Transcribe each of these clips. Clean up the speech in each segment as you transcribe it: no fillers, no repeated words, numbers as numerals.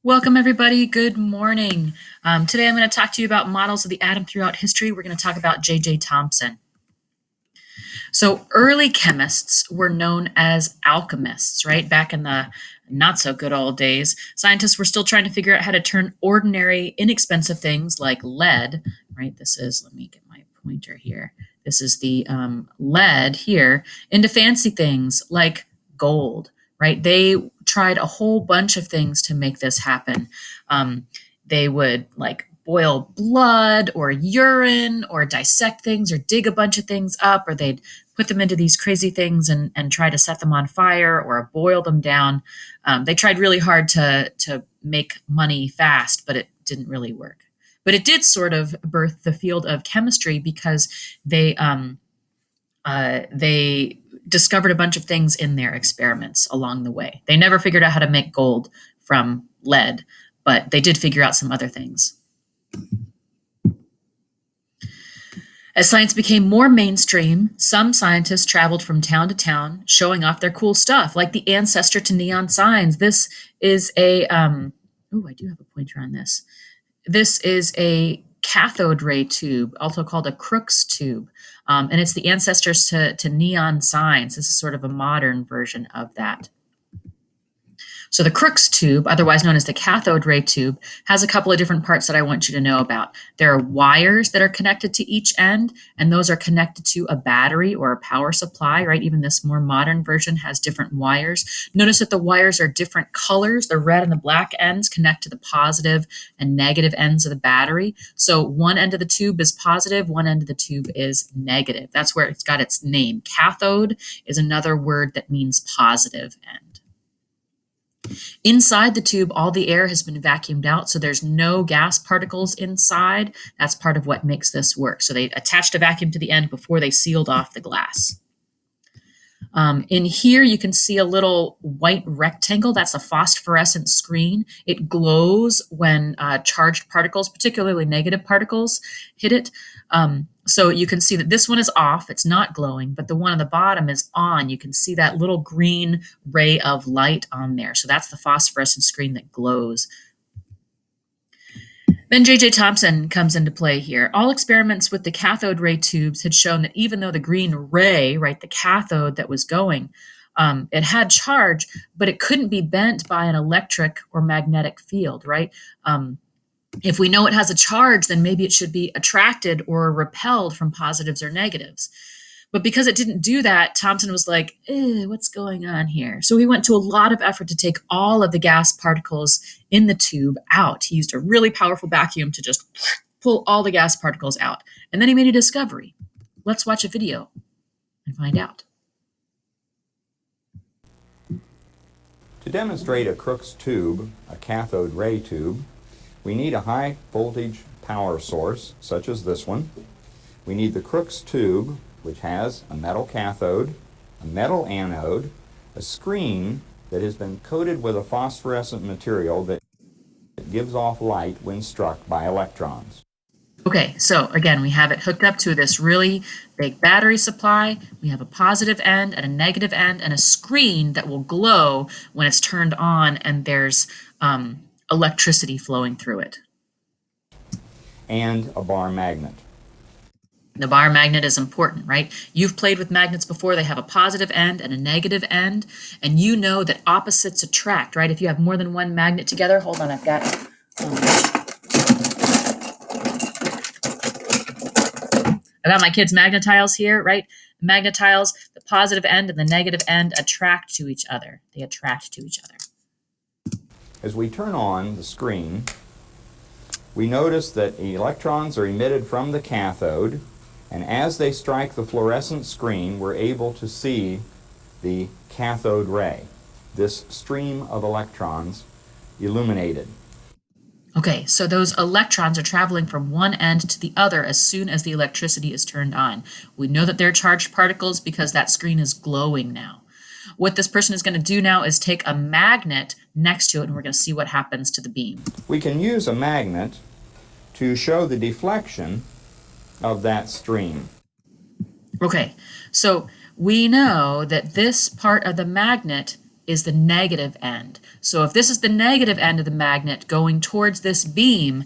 Welcome, everybody. Good morning. Today I'm going to talk to you about models of the atom throughout history. We're going to talk about J.J. Thomson. So early chemists were known as alchemists, right? Back in the not so good old days, scientists were still trying to figure out how to turn ordinary, inexpensive things like lead, right? Let me get my pointer here. This is the lead here into fancy things like gold, right? They tried a whole bunch of things to make this happen. They would like boil blood or urine or dissect things or dig a bunch of things up, or they'd put them into these crazy things and try to set them on fire or boil them down. They tried really hard to make money fast, but it didn't really work. But it did sort of birth the field of chemistry because they discovered a bunch of things in their experiments along the way. They never figured out how to make gold from lead, but they did figure out some other things. As science became more mainstream, some scientists traveled from town to town showing off their cool stuff, like the ancestor to neon signs. This is I do have a pointer on this. This is a cathode ray tube, also called a Crookes tube, and it's the ancestors to neon signs. This is sort of a modern version of that. So the Crookes tube, otherwise known as the cathode ray tube, has a couple of different parts that I want you to know about. There are wires that are connected to each end, and those are connected to a battery or a power supply, right? Even this more modern version has different wires. Notice that the wires are different colors. The red and the black ends connect to the positive and negative ends of the battery. So one end of the tube is positive, one end of the tube is negative. That's where it's got its name. Cathode is another word that means positive end. Inside the tube, all the air has been vacuumed out, so there's no gas particles inside. That's part of what makes this work. So they attached a vacuum to the end before they sealed off the glass. In here, you can see a little white rectangle. That's a phosphorescent screen. It glows when charged particles, particularly negative particles, hit it. So you can see that this one is off. It's not glowing, but the one on the bottom is on. You can see that little green ray of light on there. So that's the phosphorescent screen that glows. Then J.J. Thomson comes into play here. All experiments with the cathode ray tubes had shown that even though the green ray, right, the cathode that was going, it had charge, but it couldn't be bent by an electric or magnetic field, right? If we know it has a charge, then maybe it should be attracted or repelled from positives or negatives. But because it didn't do that, Thomson was like, what's going on here? So he went to a lot of effort to take all of the gas particles in the tube out. He used a really powerful vacuum to just pull all the gas particles out. And then he made a discovery. Let's watch a video and find out. To demonstrate a Crookes tube, a cathode ray tube, we need a high voltage power source, such as this one. We need the Crookes tube, which has a metal cathode, a metal anode, a screen that has been coated with a phosphorescent material that gives off light when struck by electrons. Okay, so again, we have it hooked up to this really big battery supply. We have a positive end and a negative end and a screen that will glow when it's turned on and there's electricity flowing through it. And a bar magnet. The bar magnet is important, right? You've played with magnets before. They have a positive end and a negative end, and you know that opposites attract, right? If you have more than one magnet together, hold on, I've got my kids' magnetiles here, right? The magnetiles, the positive end and the negative end attract to each other. They attract to each other. As we turn on the screen, we notice that electrons are emitted from the cathode, and as they strike the fluorescent screen, we're able to see the cathode ray, this stream of electrons illuminated. Okay, so those electrons are traveling from one end to the other as soon as the electricity is turned on. We know that they're charged particles because that screen is glowing now. What this person is going to do now is take a magnet next to it, and we're going to see what happens to the beam. We can use a magnet to show the deflection of that stream. Okay, so we know that this part of the magnet is the negative end. So if this is the negative end of the magnet going towards this beam,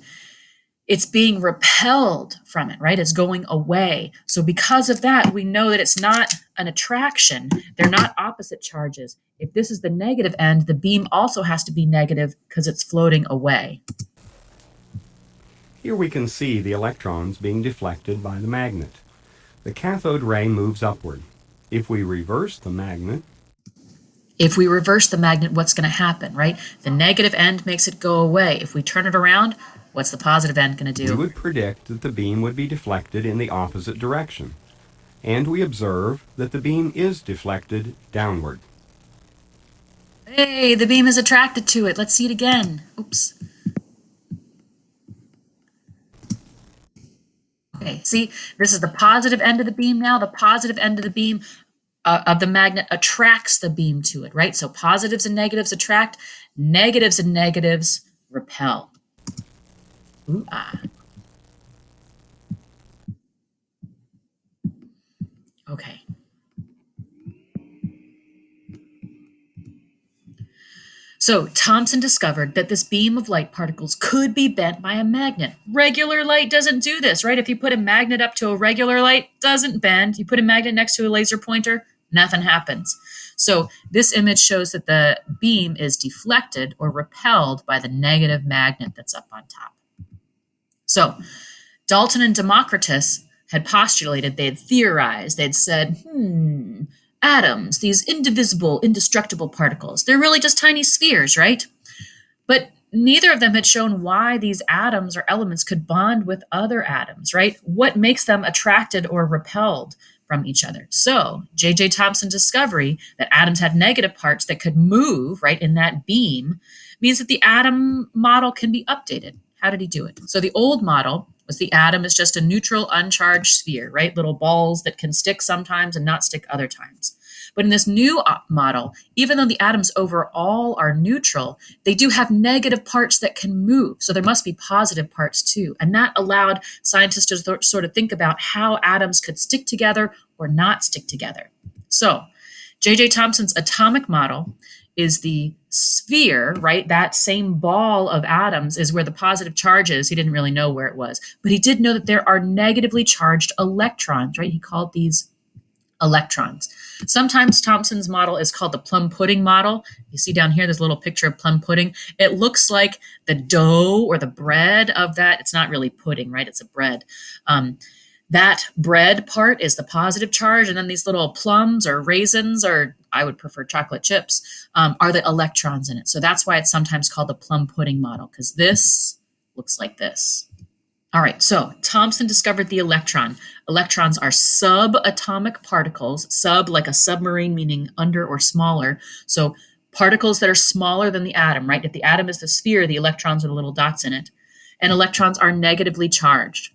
it's being repelled from it, right? It's going away. So because of that, we know that it's not an attraction. They're not opposite charges. If this is the negative end, the beam also has to be negative because it's floating away. Here we can see the electrons being deflected by the magnet. The cathode ray moves upward. If we reverse the magnet, what's going to happen, right? The negative end makes it go away. If we turn it around, what's the positive end going to do? we would predict that the beam would be deflected in the opposite direction. And we observe that the beam is deflected downward. Hey, the beam is attracted to it. Let's see it again. Oops. Okay, see, this is the positive end of the beam now. The positive end of the beam of the magnet attracts the beam to it, right? So positives and negatives attract, negatives and negatives repel. Ooh, ah. Okay. So Thomson discovered that this beam of light particles could be bent by a magnet. Regular light doesn't do this, right? If you put a magnet up to a regular light, it doesn't bend. You put a magnet next to a laser pointer, nothing happens. So this image shows that the beam is deflected or repelled by the negative magnet that's up on top. So Dalton and Democritus had postulated, they had theorized, they'd said, atoms, these indivisible, indestructible particles, they're really just tiny spheres, right? But neither of them had shown why these atoms or elements could bond with other atoms, right? What makes them attracted or repelled from each other? So J.J. Thomson's discovery that atoms had negative parts that could move, right, in that beam means that the atom model can be updated. How did he do it? So the old model was the atom is just a neutral, uncharged sphere, right? Little balls that can stick sometimes and not stick other times. But in this new model, even though the atoms overall are neutral, they do have negative parts that can move. So there must be positive parts too. And that allowed scientists to sort of think about how atoms could stick together or not stick together. So J.J. Thomson's atomic model is the sphere, right? That same ball of atoms is where the positive charge is. He didn't really know where it was, but he did know that there are negatively charged electrons, right? He called these electrons. Sometimes Thomson's model is called the plum pudding model. You see down here, there's a little picture of plum pudding. It looks like the dough or the bread of that. It's not really pudding, right? It's a bread. That bread part is the positive charge, and then these little plums or raisins, or I would prefer chocolate chips, are the electrons in it. So that's why it's sometimes called the plum pudding model, because this looks like this. All right, so Thomson discovered the electron. Electrons are subatomic particles, sub like a submarine, meaning under or smaller. So particles that are smaller than the atom, right? If the atom is the sphere, the electrons are the little dots in it. And electrons are negatively charged.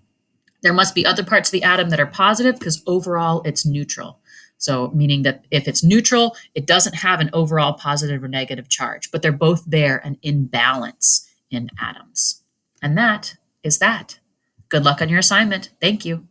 There must be other parts of the atom that are positive because overall it's neutral. So meaning that if it's neutral, it doesn't have an overall positive or negative charge, but they're both there and in balance in atoms. And that is that. Good luck on your assignment. Thank you.